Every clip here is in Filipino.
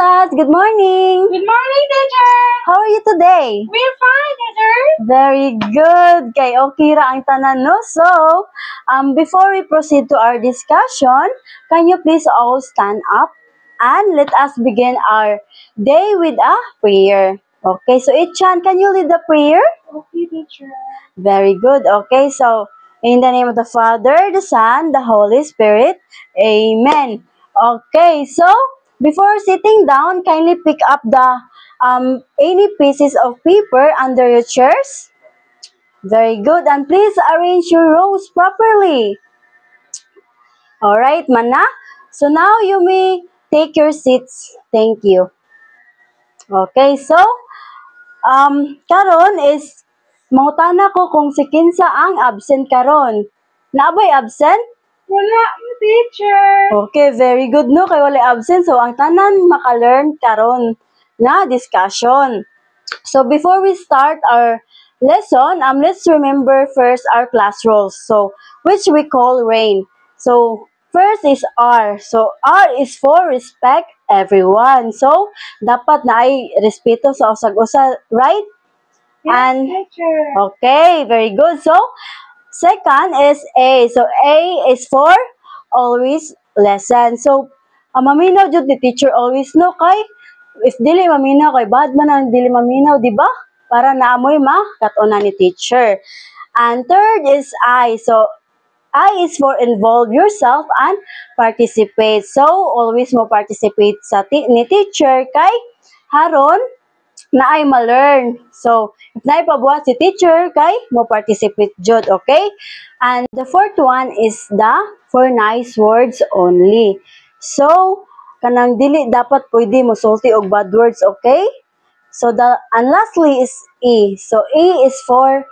class. Good morning. Good morning, teacher. How are you today? We're fine, teacher. Very good. Kay okay ra ang tanan, no? So, before we proceed to our discussion, can you please all stand up and let us begin our day with a prayer. Okay, so Ichan, can you lead the prayer? Okay, teacher. Very good. Okay, so in the name of the Father, the Son, the Holy Spirit. Amen. Okay, so before sitting down, kindly pick up the any pieces of paper under your chairs. Very good. And please arrange your rows properly. Alright, Mana. So now you may take your seats. Thank you. Okay, so karon is mangutana ko kung si kinsa ang absent karon. Naabay absent? Wala, teacher. Okay, very good no kay wala absent. So ang tanan maka-learn karon na discussion. So before we start our lesson, let's remember first our class roles. So which we call RAIN. So first is R. So R is for respect everyone. So dapat na ay respeto sa usag-usa, right? Yes, And teacher. okay, very good. So second is A. So A is for always listen. So maminaw jud ni teacher always no kay if dili maminaw kay bad man ang dili maminaw, di ba? Para naamoy makatuna ni teacher. And third is I. So I is for involve yourself and participate. So always mo participate sa ni teacher kay haron na ay ma-learn. So, if na ipabuhat si teacher, kay mo participate jud, okay? And the fourth one is the for nice words only. So, kanang dili dapat pwede mo sulti og bad words, okay? So, and lastly is E. So, E is for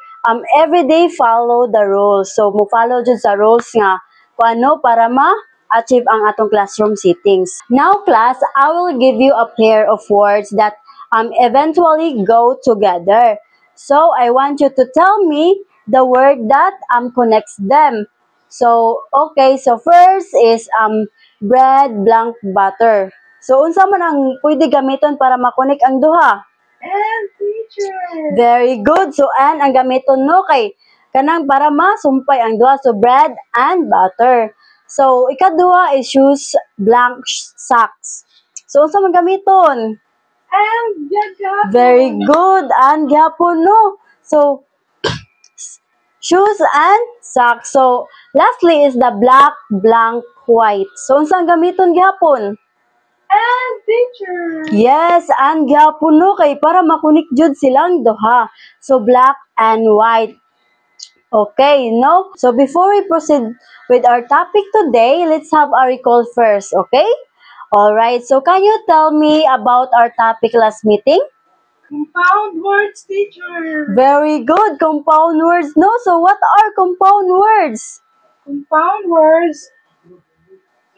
everyday follow the rules. So, mo follow jud sa rules nga paano para ma-achieve ang atong classroom settings. Now, class, I will give you a pair of words that eventually go together. So, I want you to tell me the word that connects them. So, okay. So, first is bread, blank, butter. So, unsa man ang pwede gamiton para makonek ang duha? And teacher. Very good. So, and ang gamiton no kay kanang para masumpay ang duha. So, bread and butter. So, ikaduha is shoes, blank, socks. So, unsa man gamiton? And gagapon. Very good. And gyapon no. So shoes and socks. So lastly is the black, blank, white. So unsang gamiton gyapon? And teacher. Yes, and gyapon no kay para makunik jud silang duha. So black and white. Okay, no? So before we proceed with our topic today, let's have a recall first, okay? Alright, so can you tell me about our topic last meeting? Compound words, teacher. Very good, compound words. No, so what are compound words? Compound words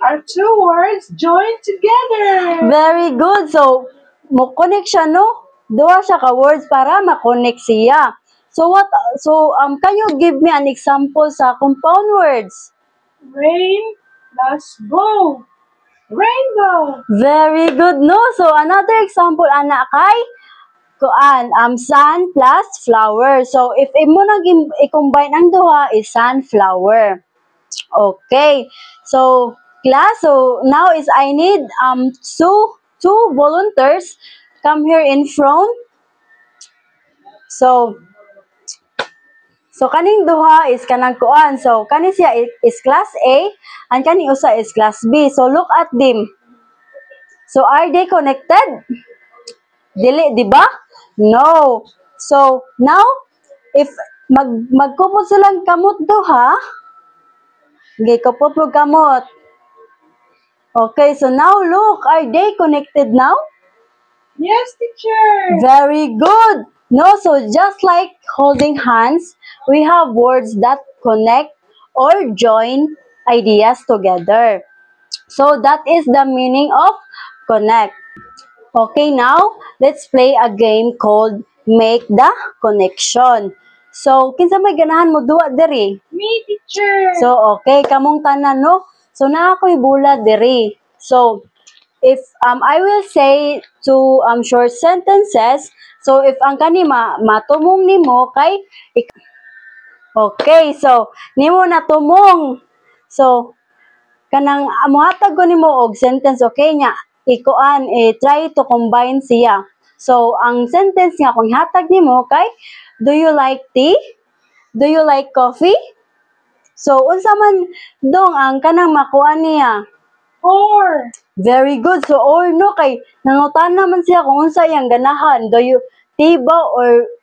are two words joined together. Very good. So, mo-connect siya, no? Duha siya ka words para ma-connect siya. So, can you give me an example sa compound words? Rain plus bow. Rainbow. Very good, no? So, another example, anak, kay sun plus flower. So, if imo nang i-combine ang duha is sunflower. Okay. So, class, so now is I need two volunteers come here in front. So kaning duha is kanang kuan. So, kani siya is class A and kani usa is class B. So, look at them. So, are they connected? Dili, di ba? No. So, now, if magkupot silang kamot duha, kupot mo kamot. Okay, so now look, are they connected now? Yes, teacher. Very good. No, so just like holding hands, we have words that connect or join ideas together. So that is the meaning of connect. Okay, now let's play a game called Make the Connection. So, kinsa may ganahan mo duwa diri? Me, teacher. So, okay, kamong tanan no. So, na ako'y bulat diri. So, if I will say two short sentences, so if ang kani matumong nimo kay okay, so nimo natumong. So kanang mohatag ko nimo og sentence, okay nya ikuan try to combine siya. So ang sentence nga kung hatag nimo kay do you like tea? Do you like coffee? So unsa man dong ang kanang makuan niya? Or. Very good. So or no kay nangutan naman siya kung unsa iyang ganahan. Do you tea ba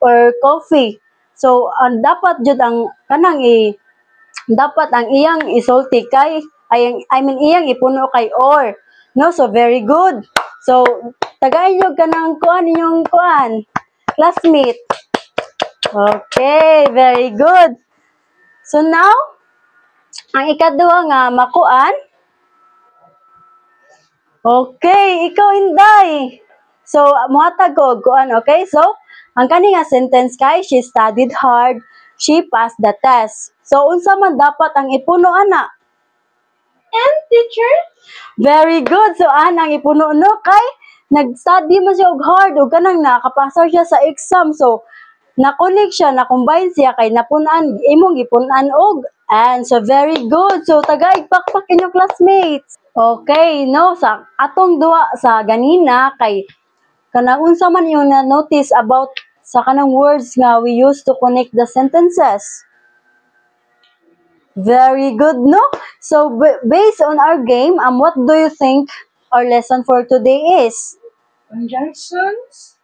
or coffee? So dapat jud ang kanang dapat ang iyang isulti kay I mean iyang ipuno kay or. No, so very good. So tagay nyo kanang kuan inyong kuan classmate. Okay, very good. So now ang ikaduha nga makuan. Okay, ikaw Inday. So mohatag ko og kuan, okay? So ang kani nga sentence kay she studied hard, she passed the test. So unsa man dapat ang ipuno ana? And teacher? Very good. So ang ipuno no kay nag-study man siya og hard ug kanang nakapasa siya sa exam. So na-connect siya, na-combine siya kay napunan imong gipunan og and so very good. So tagay pakpak inyong classmates. Okay, no sa atong duwa sa ganina kay kanang unsa man yung na-notice about sa kanang words nga we use to connect the sentences. Very good, no? So based on our game, what do you think our lesson for today is? Conjunctions?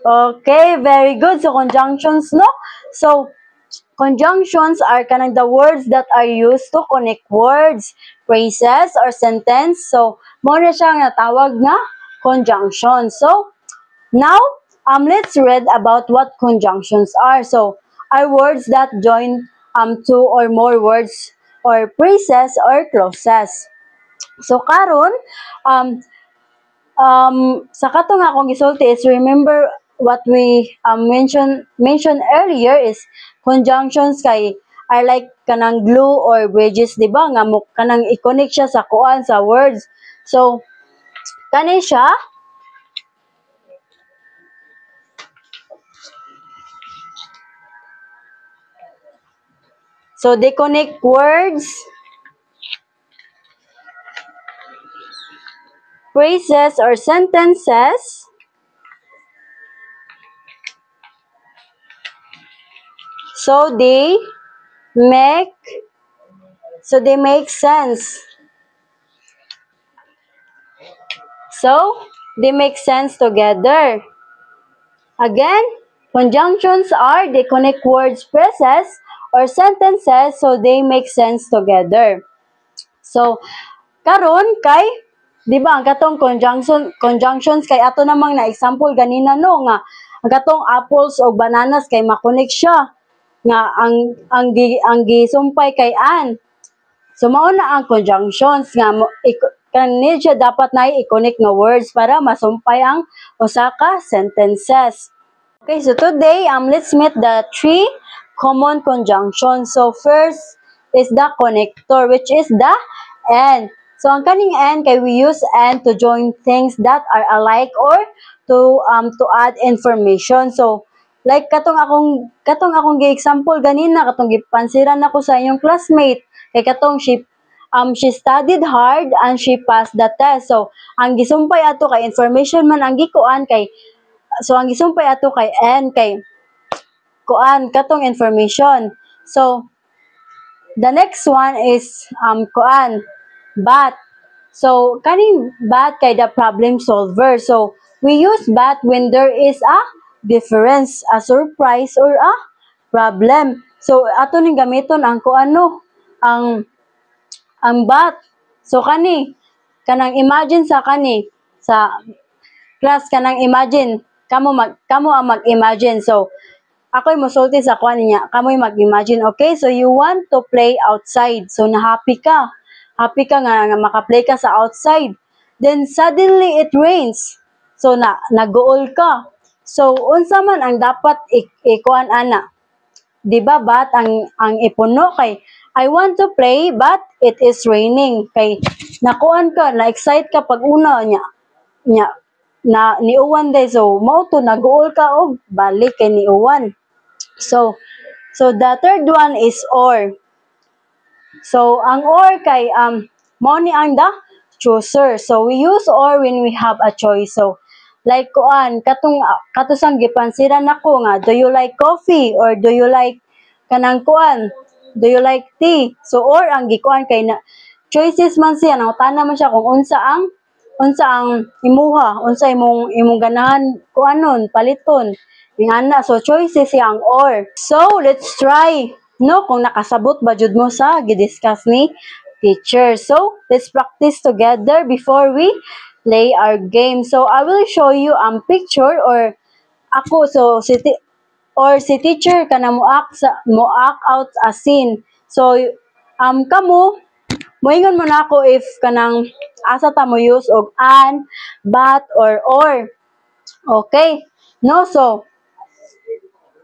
Okay, very good. So conjunctions, no? So conjunctions are kanang the words that are used to connect words, phrases, or sentence. So mo na siya natawag na conjunction. So now let's read about what conjunctions are. So are words that join two or more words or phrases or clauses. So karon sa katong akong gisulti is remember what we mentioned earlier is conjunctions kay are like kanang glue or bridges, di ba? Nga kanang i-connect siya sa kuan sa words. So kani siya so they connect words, phrases or sentences so they make sense. So they make sense together. Again, conjunctions are they connect words, phrases, or sentences so they make sense together. So karon kay di ba ang katong conjunctions kay ato namang na example ganina no nga ang katong apples o bananas kay makonek siya nga ang gisumpay kay an. So mao na ang conjunctions nga kanil siya dapat na i-connect nga words para masumpay ang usa ka sentences. Okay, so today let's meet the three common conjunctions. So first is the connector, which is the and. So ang kaning and kay we use and to join things that are alike or to add information. So like katong akong gi-example ganina katong gipansiran nako sa inyong classmate kay katong she studied hard and she passed the test. So ang gisumpay ato kay information man ang gikuan kay so ang gisumpay ato kay and kay kuan katong information. So the next one is kuan but. So kaning but kay the problem solver. So we use but when there is a difference, a surprise or a problem. So ato ning gamiton ang kuano ang but. So kanang imagine sa class kanang imagine kamo ang mag-imagine. So ako'y mosulti sa kuan niya, kamoy mag-imagine. Okay, so you want to play outside. So na-happy ka. Happy ka nga maka-play ka sa outside. Then suddenly it rains. So nag-goal ka. So unsa man ang dapat ikuan ana? Di ba but ang ipuno kay I want to play but it is raining. Kay nakuan ka, na-excite ka pag una nya na niuwan day. So mao to naguol ka og balik kay niuwan. So the third one is or. So ang or kay mao ni ang the chooser. So we use or when we have a choice. So like kuan katusang gipansiran nako nga, do you like coffee or do you like kanang kuan? Do you like tea? So or ang gikuan kay na choices man siya, nangutana man siya kung unsa ang imuha, unsa imong ganahan kuanon, paliton. Ingana, so choices siya ang or. So let's try no kung nakasabot ba jud mo sa gidiscuss ni teacher. So let's practice together before we play our game. So I will show you ang picture or ako si teacher kana mo act out a scene. So kamo moingon mo na ako if kanang asa ta mo use og an, but or. Okay? No, so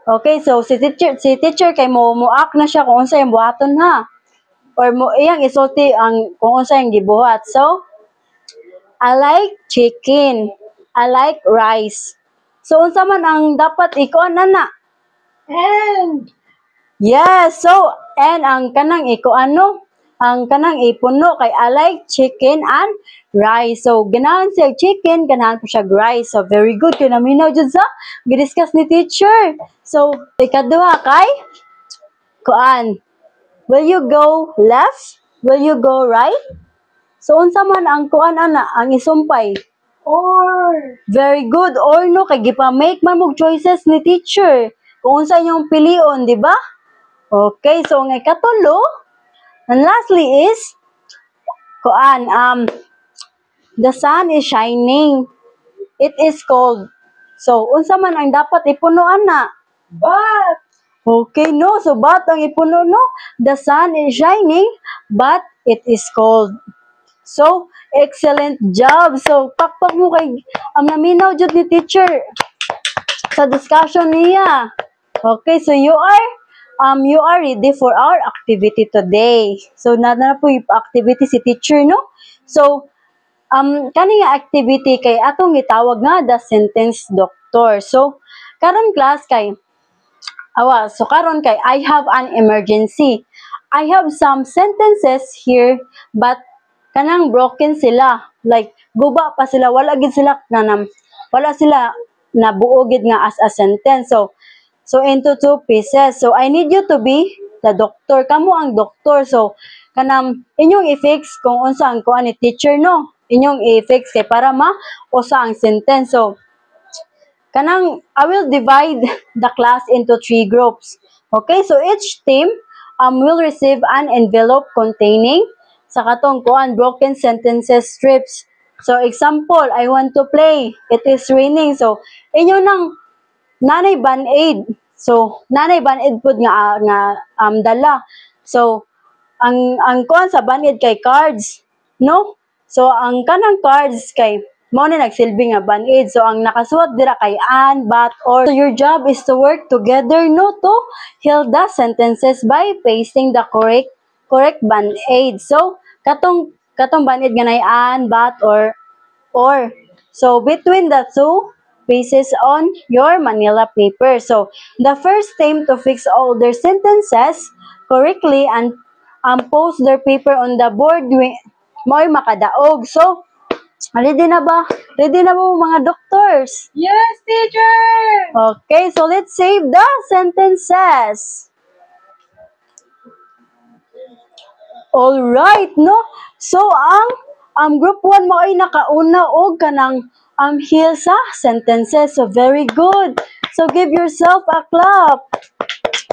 okay, so si teacher kay mo act na siya kung unsa yung buhaton ha. Or mo iyang isulti ang kung unsa yung gibuhat. So I like chicken. I like rice. So unsa man ang dapat ikuan ana? And Yes, so and ang kanang ang kanang ipuno kay I like chicken and rice. So ganahan siya chicken, ganahan ko siya rice. So very good kay naminaw jud sa gidiscuss ni teacher. So ikaduha kay kuan. Will you go left? Will you go right? So unsa man ang kuan ana, ang isumpay? or Very good. Or no, kay gipa-make man mog choices ni teacher. Kung unsa inyong pilion, di ba? Okay, so ang ikatulo, and lastly is, kuan, the sun is shining. It is cold. So, unsa man ang dapat ipunuan na? but Okay, no. So, but ang ipuno, no? The sun is shining, but it is cold. So, excellent job. So, pakpak mo kay naminaw jud ni teacher sa discussion niya. Okay, so you are ready for our activity today. So na po yung activity si teacher, no? So kani nga activity kay atong gitawag nga the sentence doctor. So karon class kay karon kay I have an emergency. I have some sentences here but kanang broken sila. Like guba pa sila, wala gid sila wala sila nabuo gid nga as a sentence. So into two pieces. So I need you to be the doctor. Kamo ang doctor. So kanang inyong i-fix kung unsa ang kuan ni teacher, no? Inyong i-fix kay para usa ang sentence. So kanang I will divide the class into 3 groups. Okay? So each team will receive an envelope containing sa katong kuan broken sentences strips. So example, I want to play. It is raining. So inyo nang nanay band-aid. So nanay band-aid pud nga dala. So ang kuan sa band-aid kay cards, no? So ang kanang cards kay mao ni nagsilbi nga band-aid. So ang nakasuot dira kay an, but, or. So your job is to work together, no, to heal the sentences by pasting the correct band-aid. So katong band-aid nga nay an, but, or. So between the two pieces on your Manila paper. So, the first team to fix all their sentences correctly and post their paper on the board mo'y makadaog. So, ready na ba? Ready na ba mga doctors? yes, teacher. Okay, so let's save the sentences. All right, no? So, ang group 1 mo ay nakauna og kanang heal sa sentences. So, very good. So, give yourself a clap.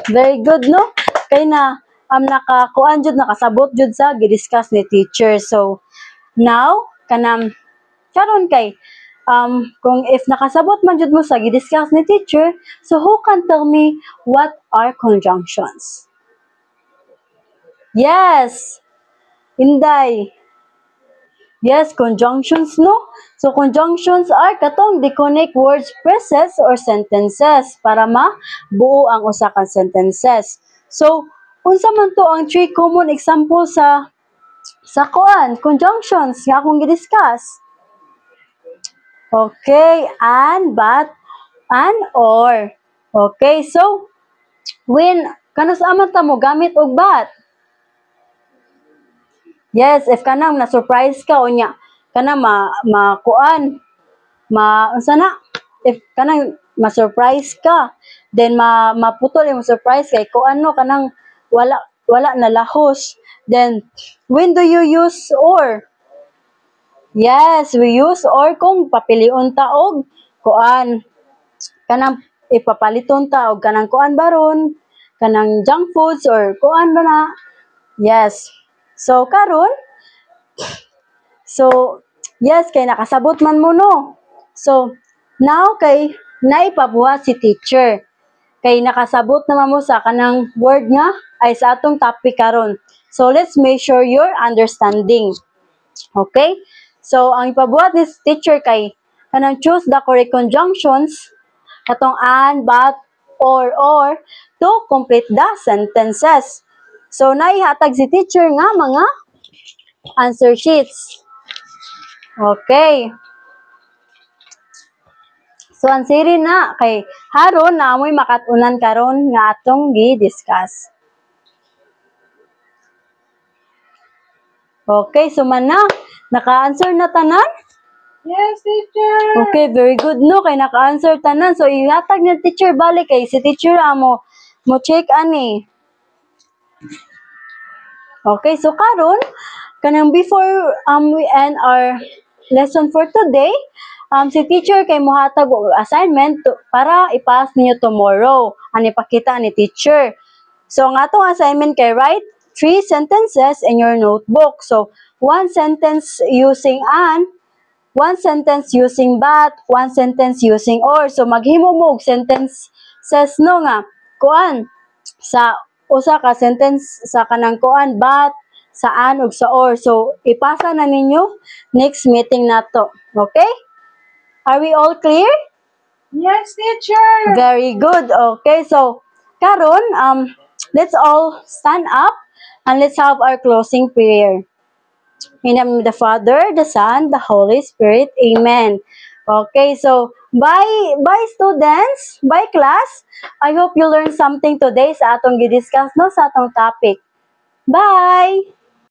Very good, no? Kay na, nakakuan jud, nakasabot jud sa gidiscuss ni teacher. So, now, karon kay, kung if nakasabot man jud mo sa gidiscuss ni teacher, so who can tell me what are conjunctions? Yes! Inday. Yes, conjunctions, no? So, conjunctions are katong di-connect words, phrases, or sentences para mabuo ang usa ka sentences. So, unsa man to ang 3 common examples sa sa kuan, conjunctions nga akong gi-discuss. Okay, and, but, and, or. Okay, so, when, kanas aman ta mo gamit og but? Yes, if kanang na-surprise ka, unya, kanang kuan, unsa na? If kanang ma-surprise ka, then maputol yung surprise kay kuan no, kanang wala na lahos. Then, when do you use or? Yes, we use or kung papiliun ta og kuan. Kanang ipapaliton ta og kanang kuan baron, kanang junk foods or kuan ba na. Yes. So karon, yes kay nakasabot man mo no. So now kay naipabuhat si teacher. Kay nakasabot naman mo sa kanang word nga ay sa atong topic karon. So let's make sure your understanding. Okay? So ang ipabuhat ni teacher kay kanang choose the correct conjunctions katong and, but, or to complete the sentences. So naihatag si teacher nga mga answer sheets. Okay. So ang siri na kay haron na amoy makatunan karon nga atong gi-discuss. Okay, so man na naka-answer na tanan? Yes, teacher. Okay, very good no kay naka-answer tanan. So ihatag ni teacher balik kay si teacher amo mo check ani. Okay, so karon kanang before we end our lesson for today, si teacher kay mohatag og assignment para ipass ninyo tomorrow. Ani pakita ni teacher. So ang atong assignment kay write 3 sentences in your notebook. So 1 sentence using and, 1 sentence using but, 1 sentence using or. So maghimo mo og sentences no nga kuan sa usa ka sentence sa kanang kuan but, sa an ug sa or. So ipasa na ninyo next meeting nato. Okay? Are we all clear? Yes, teacher. Very good. Okay, so karon let's all stand up and let's have our closing prayer. In the name of the Father, the Son, the Holy Spirit. Amen. Okay, so bye students, bye class. I hope you learned something today sa atong gi-discuss no sa atong topic. Bye.